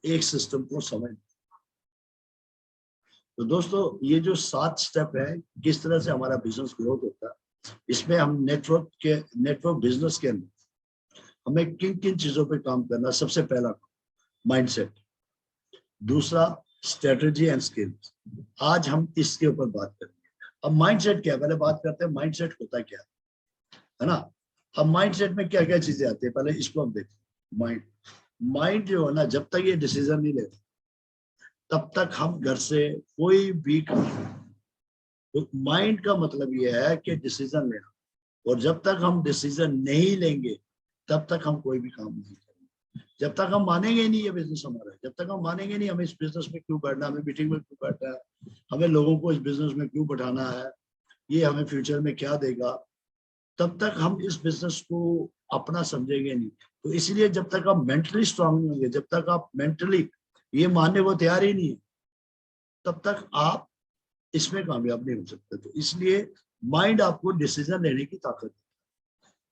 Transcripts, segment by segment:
एक सिस्टम को समझ। तो दोस्तों ये जो 7 स्टेप है किस तरह से हमारा बिजनेस ग्रोथ होता है, इसमें हम नेटवर्क बिजनेस के अंदर हमें किन किन चीजों पे काम करना है। सबसे पहला माइंडसेट, दूसरा स्ट्रेटजी एंड स्किल्स। आज हम इसके ऊपर बात करेंगे। अब माइंडसेट क्या है, पहले बात करते हैं माइंडसेट होता क्या है ना। अब माइंडसेट में क्या क्या चीजें आती है, पहले इसको हम देखते हैं। माइंड जो है ना, जब तक ये डिसीजन नहीं लेता तब तक हम घर से कोई भी काम, तो माइंड का मतलब ये है कि डिसीजन लेना, और जब तक हम डिसीजन नहीं लेंगे तब तक हम कोई भी काम नहीं करेंगे। जब तक हम मानेंगे नहीं ये बिजनेस हमारा है, जब तक हम मानेंगे नहीं हमें इस बिजनेस में क्यों बैठना, हमें मीटिंग में क्यों बैठना है, हमें लोगों को इस बिजनेस में क्यों बैठाना है, ये हमें फ्यूचर में क्या देगा, तब तक हम इस बिजनेस को अपना समझेंगे नहीं। तो इसलिए जब तक आप मेंटली स्ट्रांग नहीं होंगे, जब तक आप मेंटली ये मानने को तैयार ही नहीं है, तब तक आप इसमें कामयाब नहीं हो सकते। तो इसलिए माइंड आपको डिसीजन लेने की ताकत है।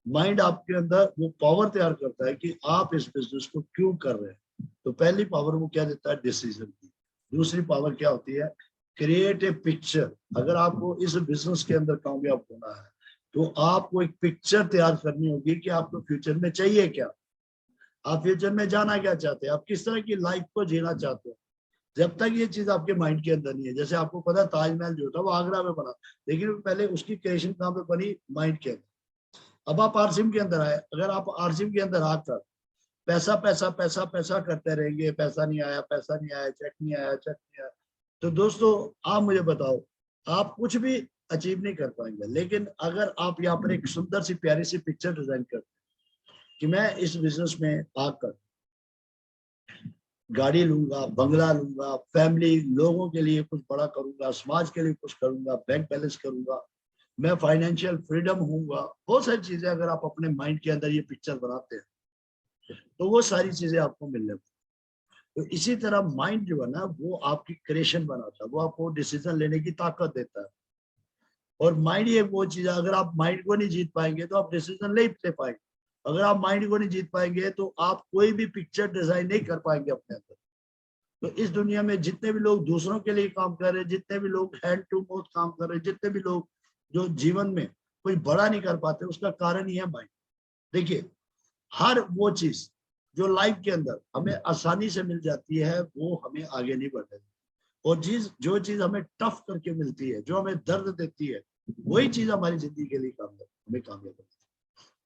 माइंड आपके अंदर वो पावर तैयार करता है कि आप इस बिजनेस को क्यों कर रहे हैं। तो पहली पावर वो क्या देता है, डिसीजन की। दूसरी पावर क्या होती है, क्रिएट ए पिक्चर। अगर आपको इस बिजनेस के अंदर कामयाब होना है तो आपको एक पिक्चर तैयार करनी होगी कि आपको फ्यूचर में चाहिए क्या, आप फ्यूचर में जाना क्या चाहते हैं, आप किस तरह की लाइफ को जीना चाहते हैं। जब तक ये चीज आपके माइंड के अंदर नहीं है, जैसे आपको पता है ताजमहल जो था वो आगरा में बना, लेकिन पहले उसकी क्रिएशन कहाँ पे बनी, माइंड के अंदर। अब आप आरसीएम के अंदर आए, अगर आप आरसीएम के अंदर आकर पैसा पैसा पैसा पैसा करते रहेंगे, पैसा नहीं आया, पैसा नहीं आया, चेक नहीं आया, चेक नहीं आया, तो दोस्तों आप मुझे बताओ, आप कुछ भी अचीव नहीं कर पाएंगे। लेकिन अगर आप यहाँ पर एक सुंदर सी प्यारी सी पिक्चर डिजाइन करते कि मैं इस बिजनेस में आकर गाड़ी लूंगा, बंगला लूंगा, फैमिली लोगों के लिए कुछ बड़ा करूंगा, समाज के लिए कुछ करूंगा, बैंक बैलेंस करूंगा, मैं फाइनेंशियल फ्रीडम होऊंगा, बहुत सारी चीजें अगर आप अपने माइंड के अंदर ये पिक्चर बनाते हैं तो वो सारी चीजें आपको मिलने को। तो इसी तरह माइंड जो है ना वो आपकी क्रिएशन बनाता है, वो आपको डिसीजन लेने की ताकत देता है। और माइंड ये वो चीज है, अगर आप माइंड को नहीं जीत पाएंगे तो आप डिसीजन नहीं ले पाएंगे। अगर आप माइंड को नहीं जीत पाएंगे तो आप कोई भी पिक्चर डिजाइन नहीं कर पाएंगे अपने अंदर। तो इस दुनिया में जितने भी लोग दूसरों के लिए काम कर रहे हैं, जितने भी लोग हैंड टू माउथ काम कर रहे हैं, जितने भी लोग जो जीवन में कोई बड़ा नहीं कर पाते, उसका कारण ही है माइंड। देखिए, हर वो चीज जो लाइफ के अंदर हमें आसानी से मिल जाती है वो हमें आगे नहीं बढ़ने देती, और जो चीज हमें टफ करके मिलती है, जो हमें दर्द देती है, वही चीज हमारी जिंदगी के लिए हमें कामयाब करती है।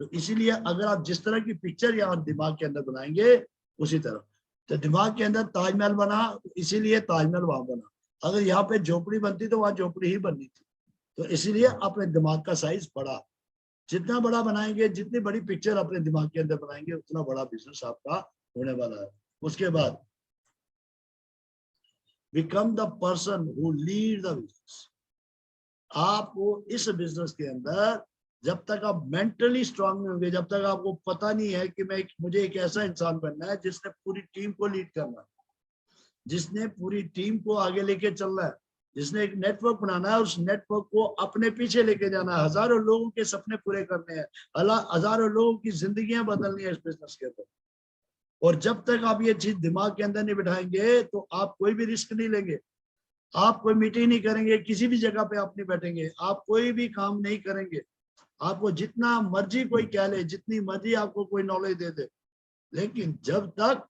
तो इसीलिए अगर आप जिस तरह की पिक्चर यहाँ दिमाग के अंदर बनाएंगे उसी तरह, तो दिमाग के अंदर ताजमहल बना, इसीलिए ताजमहल वहां बना। अगर यहाँ पे झोपड़ी बनती तो वहां झोपड़ी ही बननी थी। तो इसीलिए अपने दिमाग का साइज बड़ा, जितना बड़ा बनाएंगे, जितनी बड़ी पिक्चर अपने दिमाग के अंदर बनाएंगे, उतना बड़ा बिजनेस आपका होने वाला है। उसके बाद become the person who lead the business. आपको इस बिजनेस के अंदर जब तक आप मेंटली स्ट्रांग नहीं होंगे, जब तक आपको पता नहीं है कि मुझे एक ऐसा इंसान बनना है जिसने पूरी टीम को लीड करना है, जिसने पूरी टीम को आगे लेके चलना है, जिसने एक नेटवर्क बनाना है, उस नेटवर्क को अपने पीछे लेके जाना है, हजारों लोगों के सपने पूरे करने हैं, हजारों लोगों की जिंदगियां बदलनी है इस बिजनेस के अंदर। और जब तक आप ये चीज दिमाग के अंदर नहीं बिठाएंगे तो आप कोई भी रिस्क नहीं लेंगे, आप कोई मीटिंग नहीं करेंगे, किसी भी जगह पे आप नहीं बैठेंगे, आप कोई भी काम नहीं करेंगे। आपको जितना मर्जी कोई कह ले, जितनी मर्जी आपको कोई नॉलेज दे दे, लेकिन जब तक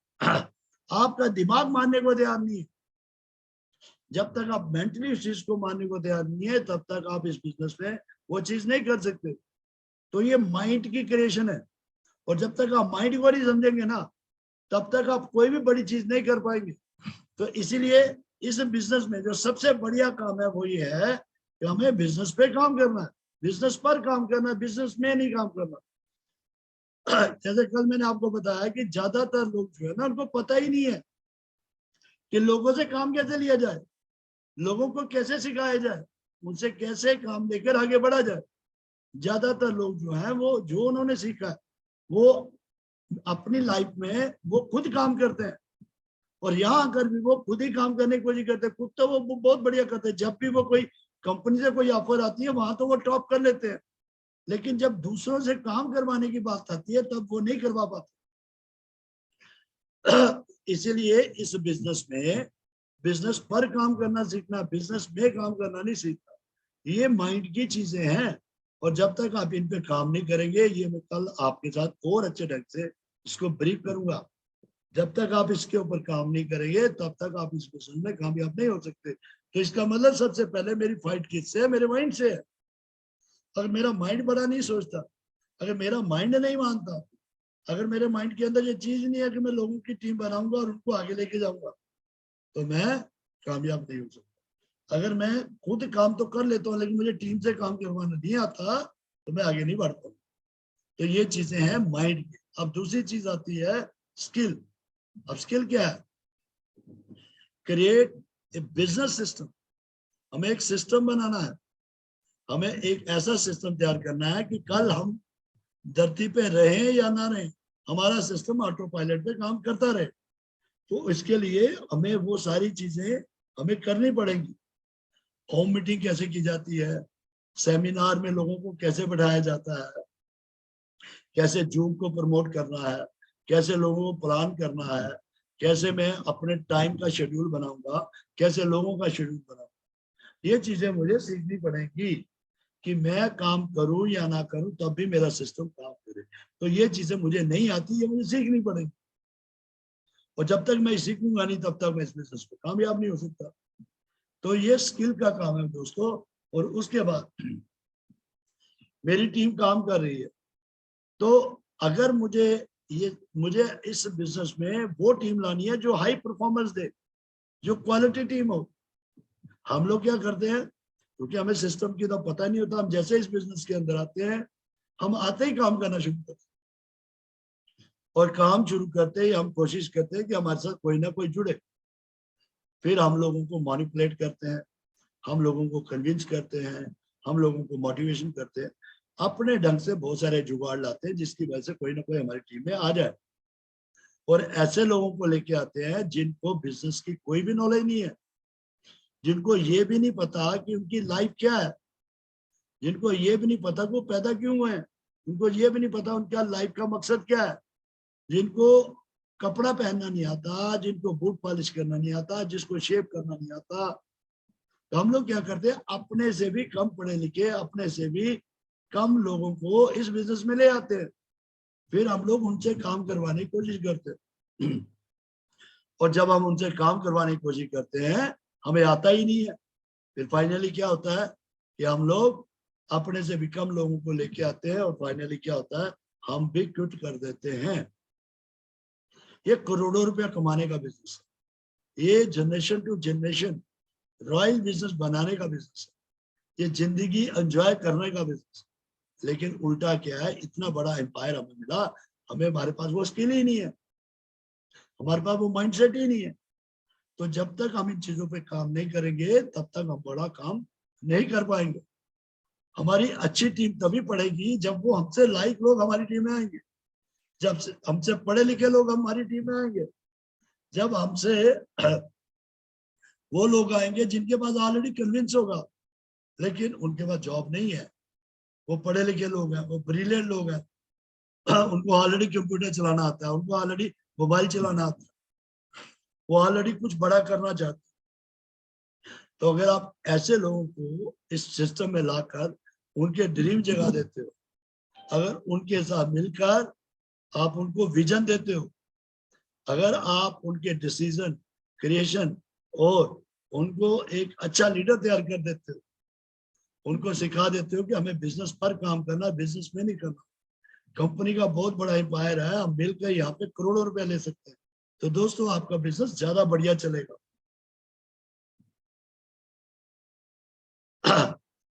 आपका दिमाग मानने को तैयार नहीं है, जब तक आप मेंटली उस चीज को मानने को तैयार नहीं है, तब तक आप इस बिजनेस में वो चीज नहीं कर सकते। तो ये माइंड की क्रिएशन है, और जब तक आप माइंड को नहीं समझेंगे ना, तब तक आप कोई भी बड़ी चीज नहीं कर पाएंगे। तो इसीलिए इस बिजनेस में जो सबसे बढ़िया काम है वो ये है कि हमें बिजनेस पे काम करना है, बिजनेस पर काम करना है, बिजनेस में नहीं काम करना। जैसे कल मैंने आपको बताया कि ज्यादातर लोग जो है ना, उनको पता ही नहीं है कि लोगों से काम कैसे लिया जाए, लोगों को कैसे सिखाया जाए, उनसे कैसे काम लेकर आगे बढ़ा जाए। ज्यादातर लोग जो है वो जो उन्होंने सीखा है वो अपनी लाइफ में वो खुद काम करते हैं, और यहाँ आकर भी वो खुद ही काम करने की कोशिश करते हैं। खुद तो वो बहुत बढ़िया करते हैं, जब भी वो कोई कंपनी से कोई ऑफर आती है वहां तो वो टॉप कर लेते हैं, लेकिन जब दूसरों से काम करवाने की बात आती है तब वो नहीं करवा पाते। इसीलिए इस बिजनेस में बिजनेस पर काम करना सीखना, बिजनेस में काम करना नहीं सीखना। ये माइंड की चीजें हैं, और जब तक आप इन पे काम नहीं करेंगे, ये मैं कल आपके साथ और अच्छे ढंग से इसको ब्रीफ करूंगा, जब तक आप इसके ऊपर काम नहीं करेंगे तब तक आप इस बिजनेस में कामयाब नहीं हो सकते। तो इसका मतलब सबसे पहले मेरी फाइट किससे है? मेरे माइंड से है। अगर मेरा माइंड बड़ा नहीं सोचता, अगर मेरा माइंड नहीं मानता, अगर मेरे माइंड के अंदर ये चीज नहीं है कि मैं लोगों की टीम बनाऊंगा और उनको आगे लेके जाऊंगा, तो मैं कामयाब नहीं हो सकता। अगर मैं खुद काम तो कर लेता हूँ लेकिन मुझे टीम से काम करवाना नहीं आता, तो मैं आगे नहीं बढ़ता। तो ये चीजें हैं माइंड की। अब दूसरी चीज आती है स्किल। अब स्किल क्या है? Create a business system. हमें एक सिस्टम बनाना है, हमें एक ऐसा सिस्टम तैयार करना है कि कल हम धरती पे रहें या ना रहें, हमारा सिस्टम ऑटो पायलट पे काम करता रहे। तो इसके लिए हमें वो सारी चीजें हमें करनी पड़ेंगी। होम मीटिंग कैसे की जाती है, सेमिनार में लोगों को कैसे बढ़ाया जाता है, कैसे जूम को प्रमोट करना है, कैसे लोगों को प्लान करना है, कैसे मैं अपने टाइम का शेड्यूल बनाऊंगा, कैसे लोगों का शेड्यूल बनाऊंगा, ये चीजें मुझे सीखनी पड़ेंगी कि मैं काम करूं या ना करूं तब भी मेरा सिस्टम काम करे। तो ये चीजें मुझे नहीं आती, ये मुझे सीखनी पड़ेगी, और जब तक मैं सीखूंगा नहीं तब तक मैं इस बिजनेस में कामयाब नहीं हो सकता। तो ये स्किल का काम है दोस्तों। और उसके बाद मेरी टीम काम कर रही है, तो अगर मुझे इस बिजनेस में वो टीम लानी है जो हाई परफॉर्मेंस दे, जो क्वालिटी टीम हो। हम लोग क्या करते हैं, क्योंकि हमें सिस्टम की तो पता नहीं होता, हम जैसे इस बिजनेस के अंदर आते हैं, हम आते ही काम करना शुरू करते हैं, और काम शुरू करते ही हम कोशिश करते हैं कि हमारे साथ कोई ना कोई जुड़े। फिर हम लोगों को मैनिपुलेट करते हैं, हम लोगों को कन्विंस करते हैं, हम लोगों को मोटिवेशन करते हैं, अपने ढंग से बहुत सारे जुगाड़ लाते हैं जिसकी वजह से कोई ना कोई हमारी टीम में आ जाए। और ऐसे लोगों को लेके आते हैं जिनको बिजनेस की कोई भी नॉलेज नहीं है, जिनको ये भी नहीं पता कि उनकी लाइफ क्या है, जिनको ये भी नहीं पता कि वो पैदा क्यों हुए हैं, उनको ये भी नहीं पता उनका लाइफ का मकसद क्या है, जिनको कपड़ा पहनना नहीं आता, जिनको बूट पॉलिश करना नहीं आता, जिसको शेप करना नहीं आता। तो हम लोग क्या करते हैं, अपने से भी कम पढ़े लिखे, अपने से भी कम लोगों को इस बिजनेस में ले आते हैं, फिर हम लोग उनसे काम करवाने की कोशिश करते हैं। और जब हम उनसे काम करवाने की कोशिश करते हैं, हमें आता ही नहीं है, फिर फाइनली क्या होता है कि हम लोग अपने से भी कम लोगों को लेके आते हैं, और फाइनली क्या होता है, हम भी क्विट कर देते हैं। ये करोड़ों रुपया कमाने का बिजनेस है, ये generation to generation royal business बनाने का बिजनेस है, ये जिंदगी एंजॉय करने का बिजनेस है। लेकिन उल्टा क्या है, इतना बड़ा एम्पायर हमें मिला, हमारे पास वो स्किल ही नहीं है, हमारे पास वो माइंडसेट ही नहीं है। तो जब तक हम इन चीजों पे काम नहीं करेंगे तब तक हम बड़ा काम नहीं कर पाएंगे। हमारी अच्छी टीम तभी पड़ेगी जब वो हमसे लाइक लोग हमारी टीम में आएंगे, जब हमसे पढ़े लिखे लोग हमारी टीम में आएंगे, जब हमसे वो लोग आएंगे जिनके पास ऑलरेडी कन्विंस होगा लेकिन उनके पास जॉब नहीं है, वो पढ़े लिखे लोग हैं, वो ब्रिलियंट लोग हैं, उनको ऑलरेडी कंप्यूटर चलाना आता है, उनको ऑलरेडी मोबाइल चलाना आता है, वो ऑलरेडी कुछ बड़ा करना चाहते हैं। तो अगर आप ऐसे लोगों को इस सिस्टम में लाकर उनके ड्रीम जगा देते हो, अगर उनके साथ मिलकर आप उनको विजन देते हो, अगर आप उनके डिसीजन क्रिएशन और उनको एक अच्छा लीडर तैयार कर देते हो, उनको सिखा देते हो कि हमें बिजनेस पर काम करना, बिजनेस में नहीं करना, कंपनी का बहुत बड़ा एम्पायर है, हम मिलकर यहाँ पे करोड़ों रुपए ले सकते हैं, तो दोस्तों आपका बिजनेस ज्यादा बढ़िया चलेगा।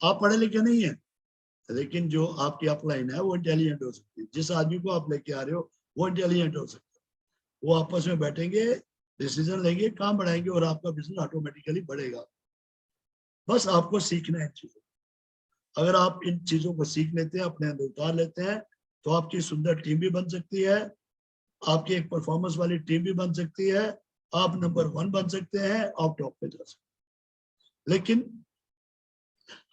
आप पढ़े लिखे नहीं है, लेकिन जो आपकी अपलाइन है वो इंटेलिजेंट हो सकती है, जिस आदमी को आप लेके आ रहे हो वो इंटेलिजेंट हो सकता है, वो आपस में बैठेंगे, डिसीजन लेंगे, काम बढ़ाएंगे और आपका बिजनेस ऑटोमेटिकली बढ़ेगा। बस आपको सीखना है चीजों, अगर आप इन चीजों को सीख लेते हैं, अपने अंदर उतार लेते हैं, तो आपकी सुंदर टीम भी बन सकती है, आपकी एक परफॉर्मेंस वाली टीम भी बन सकती है, आप नंबर 1 बन सकते हैं, आप टॉप पे जा सकते हैं। लेकिन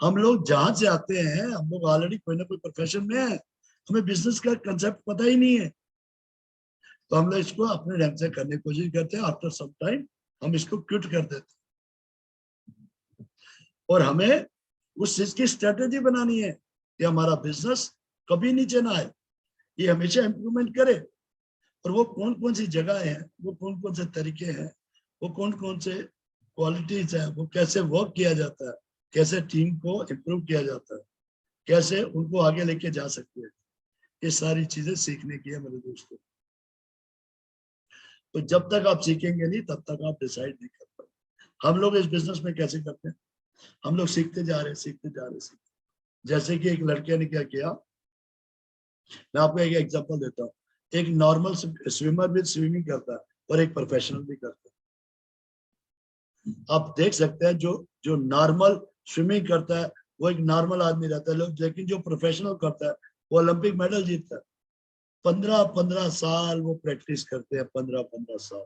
हम लोग जहां से आते हैं, हम लोग ऑलरेडी कोई ना कोई प्रोफेशन में है, हमें बिजनेस का कंसेप्ट पता ही नहीं है, तो हम लोग इसको अपने ढंग से करने की कोशिश करते हैं। आफ्टर सम टाइम हम इसको क्विट कर देते हैं और हमें उस चीज की स्ट्रेटेजी बनानी है कि हमारा बिजनेस कभी नीचे ना आए, ये हमेशा इंप्रूवमेंट करे। और वो कौन कौन सी जगह है, वो कौन कौन से तरीके हैं, वो कौन कौन से क्वालिटीज है, वो कैसे वर्क किया जाता है, कैसे टीम को इम्प्रूव किया जाता है, कैसे उनको आगे लेके जा सकते हैं, ये सारी चीजें सीखने की है मेरे दोस्तों। तो जब तक आप सीखेंगे नहीं तब तक आप डिसाइड नहीं कर पाएंगे। हम लोग इस बिजनेस में कैसे करते हैं, हम लोग सीखते जा रहे हैं, सीखते जा रहे हैं। जैसे कि एक लड़के ने क्या किया, मैं आपको एक एग्जांपल देता हूँ। एक नॉर्मल स्विमर भी स्विमिंग करता है और एक प्रोफेशनल भी करता है। आप देख सकते हैं जो जो नॉर्मल स्विमिंग करता है वो एक नॉर्मल आदमी रहता है, लेकिन जो प्रोफेशनल करता है वो ओलंपिक मेडल जीतता है। 15-15 साल वो प्रैक्टिस करते हैं, 15-15 साल,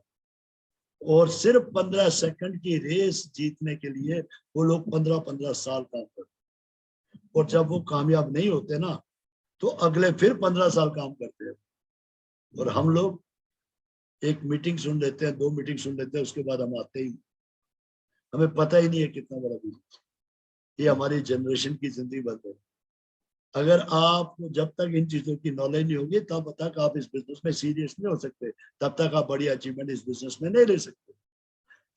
और सिर्फ 15 सेकंड की रेस जीतने के लिए वो लोग 15-15 साल काम करते हैं। और जब वो कामयाब नहीं होते ना तो अगले फिर 15 साल काम करते हैं। और हम लोग एक मीटिंग सुन लेते हैं, 2 मीटिंग सुन लेते हैं, उसके बाद हम आते ही, हमें पता ही नहीं है कितना बड़ा बिजनेस। ये हमारी जनरेशन की जिंदगी बन रही है। अगर आपको जब तक इन चीजों की नॉलेज नहीं होगी तब तक आप इस बिजनेस में सीरियस नहीं हो सकते, तब तक आप बड़ी अचीवमेंट इस बिजनेस में नहीं ले सकते।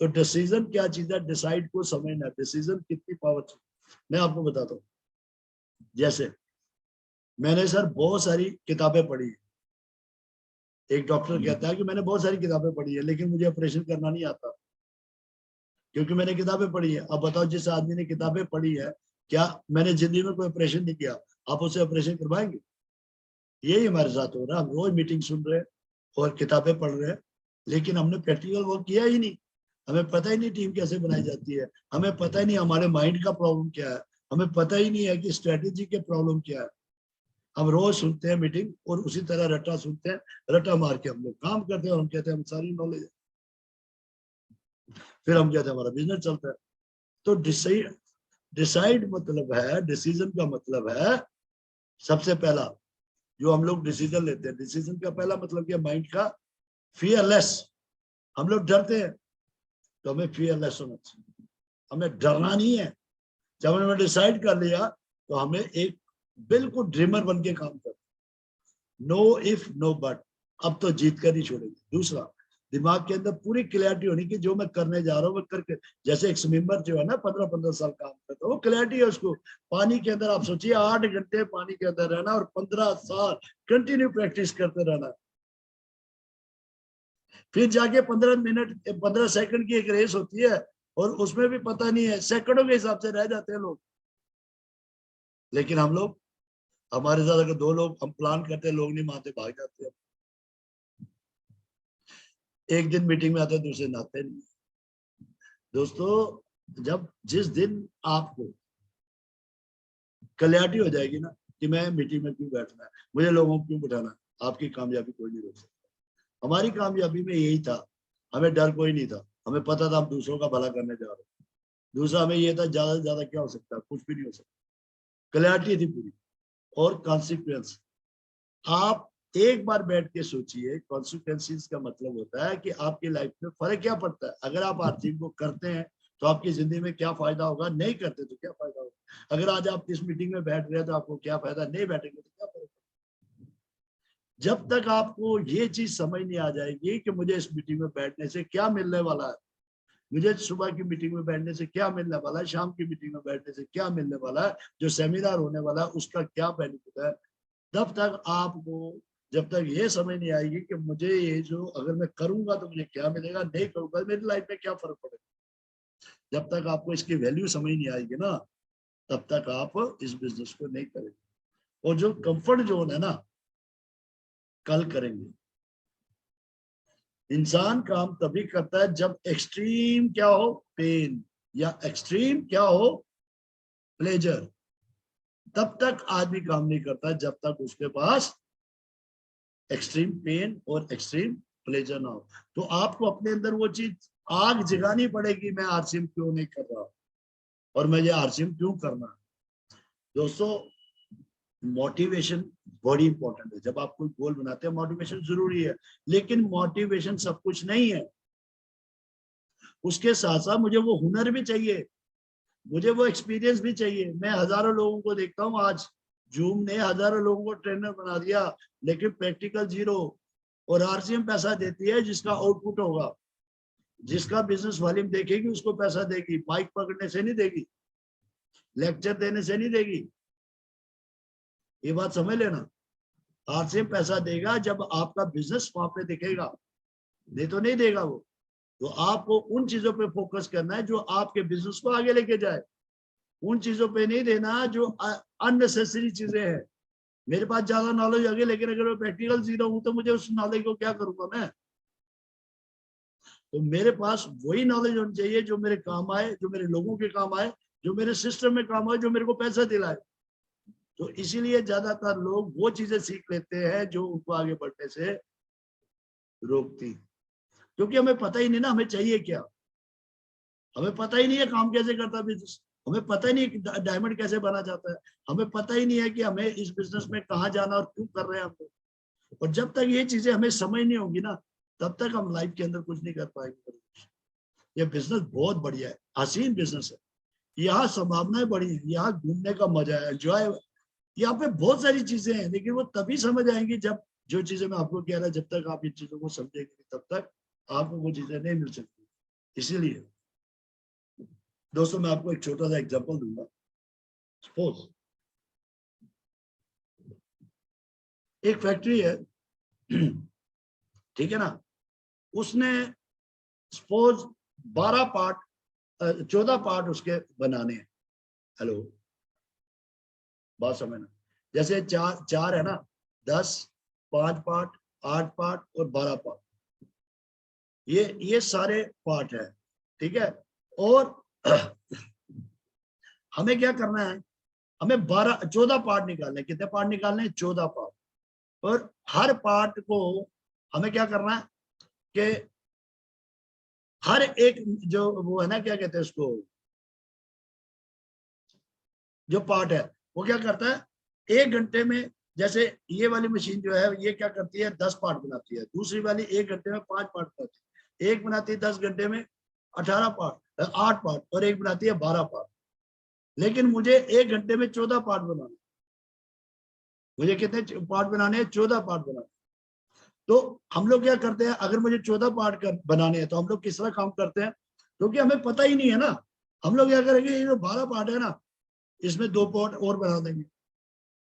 तो डिसीजन क्या चीज है, डिसाइड को समझना। डिसीजन कितनी पावर, मैं आपको बताता हूँ। जैसे मैंने सर बहुत सारी किताबें पढ़ी है। एक डॉक्टर कहता है कि मैंने बहुत सारी किताबें पढ़ी है लेकिन मुझे ऑपरेशन करना नहीं आता क्योंकि मैंने किताबें पढ़ी है। अब बताओ, जिस आदमी ने किताबें पढ़ी है, क्या मैंने जिंदगी में कोई ऑपरेशन नहीं किया, आप उसे ऑपरेशन करवाएंगे? यही हमारे साथ हो रहा है। हम रोज मीटिंग सुन रहे हैं और किताबें पढ़ रहे हैं लेकिन हमने प्रैक्टिकल वर्क किया ही नहीं। हमें पता ही नहीं टीम कैसे बनाई जाती है, हमें पता ही नहीं हमारे माइंड का प्रॉब्लम क्या है, हमें पता ही नहीं है कि स्ट्रेटेजी के प्रॉब्लम क्या है। हम रोज सुनते हैं मीटिंग और उसी तरह रट्टा सुनते हैं, रट्टा मार के हम लोग काम करते हैं और हम कहते हैं हम सारी नॉलेज है, फिर हम कहते हैं हमारा बिजनेस चलता है। तो डिसाइड, डिसाइड मतलब है, डिसीजन का मतलब है, सबसे पहला जो हम लोग डिसीजन लेते हैं, डिसीजन का पहला मतलब क्या, माइंड का फियरलेस। हम लोग डरते हैं तो हमें फियरलेस होना चाहिए, हमें डरना नहीं है। जब हमने डिसाइड कर लिया तो हमें एक बिल्कुल ड्रीमर बन के काम कर, नो इफ नो बट, अब तो जीत कर ही छोड़ेंगे। दूसरा, दिमाग के अंदर पूरी क्लैरिटी होनी कि जो मैं करने जा रहा हूँ वो करके, जैसे एक स्विमर जो है ना 15-15 साल काम करता है, वो क्लैरिटी है उसको। पानी के अंदर आप सोचिए 8 घंटे पानी के अंदर रहना और 15 साल कंटिन्यू प्रैक्टिस करते रहना, फिर जाके 15 मिनट 15 सेकंड की एक रेस होती है और उसमें भी पता नहीं है, सेकंडों के हिसाब से रह जाते हैं लोग। लेकिन हम लोग, हमारे साथ अगर 2 लोग हम प्लान करते हैं, लोग नहीं मानते, भाग जाते हैं। एक दिन मीटिंग में आते हैं, दूसरे दिन आते नहीं। दोस्तों, जब जिस दिन आपको क्लैरिटी हो जाएगी ना कि मैं मीटिंग में क्यों बैठना है, मुझे लोगों को क्यों बिठाना है, आपकी कामयाबी कोई नहीं रोक सकता। हमारी कामयाबी में यही था, हमें डर कोई नहीं था, हमें पता था हम दूसरों का भला करने जा रहे हैं। दूसरा, हमें ये था ज्यादा से ज्यादा क्या हो सकता है, कुछ भी नहीं हो सकता। क्लैरिटी थी पूरी। और कॉन्सिक्वेंस, आप एक बार बैठ के सोचिए, कॉन्सिक्वेंसेस का मतलब होता है कि आपकी लाइफ में फर्क क्या पड़ता है। अगर आप हर चीज को करते हैं तो आपकी जिंदगी में क्या फायदा होगा, नहीं करते तो क्या फायदा होगा। अगर आज आप इस मीटिंग में बैठ रहे हैं तो आपको क्या फायदा, नहीं बैठेंगे तो क्या फायदा। जब तक आपको ये चीज समझ नहीं आ जाएगी कि मुझे इस मीटिंग में बैठने से क्या मिलने वाला है, मुझे सुबह की मीटिंग में बैठने से क्या मिलने वाला है, शाम की मीटिंग में बैठने से क्या मिलने वाला है, जो सेमिनार होने वाला है उसका क्या बेनिफिट है, तब तक आपको, जब तक ये समझ नहीं आएगी कि मुझे ये जो अगर मैं करूंगा तो मुझे क्या मिलेगा, नहीं करूंगा मेरी लाइफ में क्या फर्क पड़ेगा, जब तक आपको इसकी वैल्यू समझ नहीं आएगी ना तब तक आप इस बिजनेस को नहीं करेंगे। और जो कंफर्ट जोन है ना, कल करेंगे। इंसान काम तभी करता है जब एक्सट्रीम क्या हो, पेन, या एक्सट्रीम क्या हो, प्लेजर। तब तक आदमी काम नहीं करता जब तक उसके पास एक्सट्रीम पेन और एक्सट्रीम प्लेजर ना हो। तो आपको अपने अंदर वो चीज आग जगानी पड़ेगी, मैं आरसीएम क्यों नहीं कर रहा और मुझे आरसीएम क्यों करना है। दोस्तों, मोटिवेशन बड़ी इंपॉर्टेंट है। जब आप कोई गोल बनाते हैं मोटिवेशन जरूरी है, लेकिन मोटिवेशन सब कुछ नहीं है। उसके साथ साथ मुझे वो हुनर भी चाहिए, मुझे वो एक्सपीरियंस भी चाहिए। मैं हजारों लोगों को देखता हूँ, आज जूम ने हजारों लोगों को ट्रेनर बना दिया, लेकिन प्रैक्टिकल जीरो। और आरसीएम पैसा देती है जिसका आउटपुट होगा, जिसका बिजनेस वॉल्यूम देखेगी उसको पैसा देगी, माइक पकड़ने से नहीं देगी, लेक्चर देने से नहीं देगी। ये बात समझ लेना। आरसीएम पैसा देगा जब आपका बिजनेस वहां पे दिखेगा, नहीं तो नहीं देगा वो। तो आपको उन चीजों पे फोकस करना है जो आपके बिजनेस को आगे लेके जाए, उन चीजों पे नहीं देना जो अननेसेसरी चीजें हैं। मेरे पास ज्यादा नॉलेज है, लेकिन अगर मैं प्रैक्टिकल जीरो हूं तो मुझे उस नॉलेज को क्या करूंगा मैं। तो मेरे पास वही नॉलेज होनी चाहिए जो मेरे काम आए, जो मेरे लोगों के काम आए, जो मेरे सिस्टम में काम आए, जो मेरे को पैसा दिलाए। तो इसीलिए ज्यादातर लोग वो चीजें सीख लेते हैं जो उनको आगे बढ़ने से रोकती, क्योंकि हमें पता ही नहीं ना हमें चाहिए क्या। हमें पता ही नहीं है काम कैसे करता है बिजनेस, हमें पता ही नहीं है डायमंड कैसे बना जाता है, हमें पता ही नहीं है कि हमें इस बिजनेस में कहाँ जाना और क्यों कर रहे हैं हम लोग। और जब तक ये चीजें हमें समझ नहीं होगी ना, तब तक हम लाइफ के अंदर कुछ नहीं कर पाएंगे। ये बिजनेस बहुत बढ़िया है, हसीन बिजनेस है, यहाँ संभावनाएं बड़ी है, यहाँ घूमने का मजा है, एंजॉय, यहाँ पे बहुत सारी चीजें हैं, लेकिन वो तभी समझ आएंगी जब, जो चीजें मैं आपको कह रहा जब तक आप इन चीजों को समझेंगे तब तक आपको वो चीजें नहीं मिल सकती। इसीलिए दोस्तों मैं आपको एक छोटा सा एग्जांपल दूंगा। सपोज एक फैक्ट्री है, ठीक है ना, उसने सपोज 12 पार्ट 14 पार्ट उसके बनाने हैं। हेलो, बात समझना। जैसे चार चार है ना, 10, 5 पार्ट, 8 पार्ट और 12 पार्ट, ये सारे पार्ट है, ठीक है। और हमें क्या करना है, हमें 14 पार्ट निकालने। कितने पार्ट निकालने हैं? 14 पार्ट। और हर पार्ट को हमें क्या करना है कि हर एक जो वो है ना, क्या कहते हैं उसको, जो पार्ट है वो क्या करता है 1 घंटे में। जैसे ये वाली मशीन जो है ये क्या करती है, 10 पार्ट बनाती है, दूसरी वाली 1 घंटे में 5 पार्ट बनाती है, एक बनाती है 10 घंटे में 18 पार्ट 8 पार्ट, और एक बनाती है 12 पार्ट। लेकिन मुझे 1 घंटे में 14 पार्ट बनाने, मुझे कितने पार्ट बनाने हैं? 14 पार्ट बनाने। तो हम लोग क्या करते हैं, अगर मुझे 14 पार्ट बनाने हैं तो हम लोग किस तरह काम करते हैं, क्योंकि हमें पता ही नहीं है ना। हम लोग क्या करेंगे, ये जो 12 पार्ट है ना, इसमें 2 पार्ट और बना देंगे।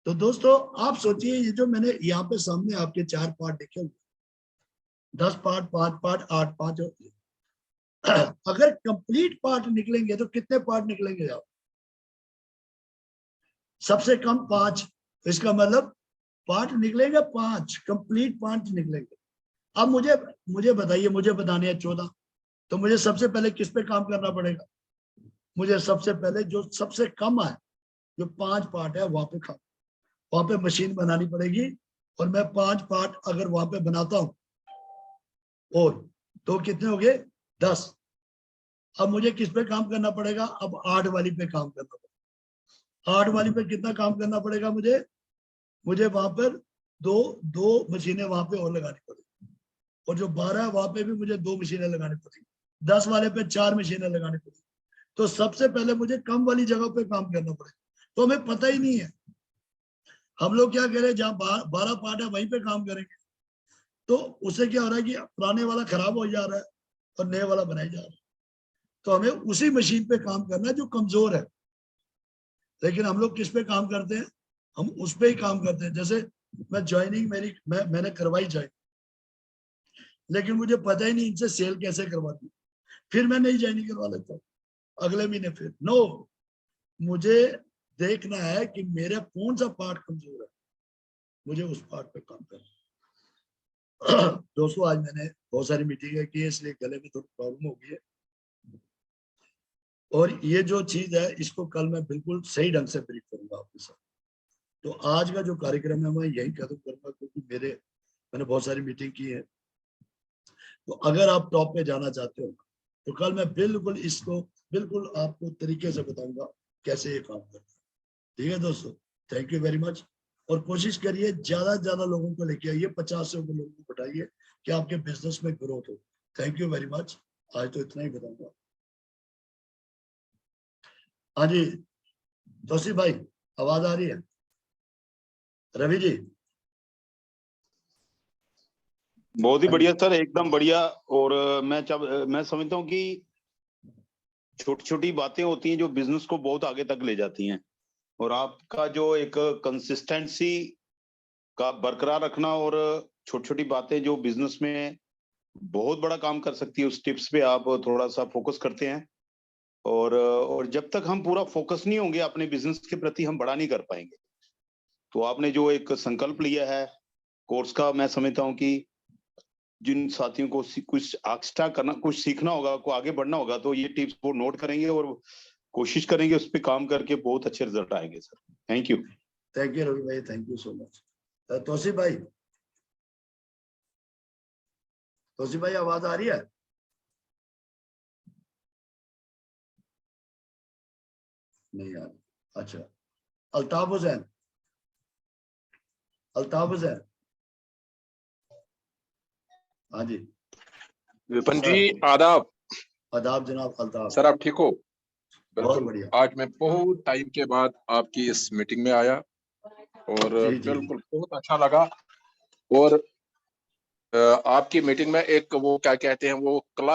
तो दोस्तों आप सोचिए, ये जो मैंने यहाँ पे सामने आपके 4 पार्ट देखे, 10 पार्ट, 5 पार्ट, 8 पार्ट, अगर कंप्लीट पार्ट निकलेंगे तो कितने पार्ट निकलेंगे आप? सबसे कम 5। इसका मतलब पार्ट निकलेंगे 5, कंप्लीट पार्ट निकलेंगे। अब मुझे मुझे बताइए, मुझे बताने हैं 14, तो मुझे सबसे पहले किस पे काम करना पड़ेगा? मुझे सबसे पहले जो सबसे कम है, जो 5 पार्ट है, वहां पे काम, वहां पे मशीन बनानी पड़ेगी। और मैं 5 पार्ट अगर वहां पे बनाता हूं, और तो कितने हो गए? 10। अब मुझे किस पे काम करना पड़ेगा? अब 8 वाली पे काम करना पड़ेगा। 8 वाली पे कितना काम करना पड़ेगा मुझे? मुझे वहां पर दो दो मशीनें वहां पे और लगानी पड़ेगी। और जो 12 है वहां पे भी मुझे 2 मशीनें लगानी पड़ेगी। 10 वाले पे 4 मशीनें लगानी पड़ेगी। तो सबसे पहले मुझे कम वाली जगह पे काम करना पड़ेगा। तो हमें पता ही नहीं है, हम लोग क्या करें, जहाँ 12 पार्ट है वहीं पे काम करेंगे। तो उससे क्या हो रहा है कि पुराने वाला खराब हो जा रहा है और नए वाला बनाया जा रहा है। तो हमें उसी मशीन पे काम करना है जो कमजोर है। लेकिन हम लोग किस पे काम करते हैं? हम उस पे ही काम करते हैं। जैसे मैं ज्वाइनिंग मैंने करवाई ज्वाइन, लेकिन मुझे पता ही नहीं इनसे सेल कैसे करवाती, फिर मैं नई ज्वाइनिंग करवा लेता हूँ अगले महीने। फिर नो, मुझे देखना है कि मेरा कौन सा पार्ट कमजोर है, मुझे उस पार्ट पे काम करना है। दोस्तों आज मैंने बहुत सारी मीटिंगें की है, इसलिए गले में थोड़ी प्रॉब्लम हो गई है। और ये जो चीज है इसको कल मैं बिल्कुल सही ढंग से ब्रीफ करूंगा आपके साथ। तो आज का जो कार्यक्रम है मैं यही खत्म करूंगा, क्योंकि मैंने बहुत सारी मीटिंग की है। तो अगर आप टॉप पे जाना चाहते हो तो कल मैं बिल्कुल इसको बिल्कुल आपको तरीके से बताऊंगा कैसे ये काम करता है। ठीक है दोस्तों, थैंक यू वेरी मच। और कोशिश करिए ज्यादा से ज्यादा लोगों को लेके आइए, 50 से ऊपर लोगों को बताइए कि आपके बिजनेस में ग्रोथ हो। थैंक यू वेरी मच, आज तो इतना ही बताऊंगा। हाँ जी तौसीफ भाई, आवाज आ रही है? रवि जी बहुत ही बढ़िया सर, एकदम बढ़िया। और मैं समझता हूँ कि छोटी छोटी बातें होती हैं जो बिजनेस को बहुत आगे तक ले जाती हैं, और आपका जो एक कंसिस्टेंसी का बरकरार रखना और छोटी छोटी बातें जो बिजनेस में बहुत बड़ा काम कर सकती है, उस टिप्स पे आप थोड़ा सा फोकस करते हैं। और जब तक हम पूरा फोकस नहीं होंगे अपने बिजनेस के प्रति, हम बड़ा नहीं कर पाएंगे। तो आपने जो एक संकल्प लिया है कोर्स का, मैं समझता हूँ कि जिन साथियों को कुछ एक्स्ट्रा करना, कुछ सीखना होगा, को आगे बढ़ना होगा, तो ये टिप्स वो नोट करेंगे और कोशिश करेंगे उस पर काम करके बहुत अच्छे रिजल्ट आएंगे सर। थैंक यू रवि भाई, thank you so much. Tauseef भाई, तौसीफ भाई आवाज आ रही है? नहीं आ रही, अच्छा। अल्ताफ हुसैन, अल्ताफ हुसैन, हाँ जी विपिन सर। जी आदाब। आदाब जनाब अल्ताफ। सर आप ठीक हो? बहुत बिल्कुल, बढ़िया। आज मैं बहुत टाइम के बाद आपकी इस मीटिंग में आया और जी जी बिल्कुल बहुत अच्छा लगा। और आपकी मीटिंग में एक वो क्या कहते हैं, वो क्लास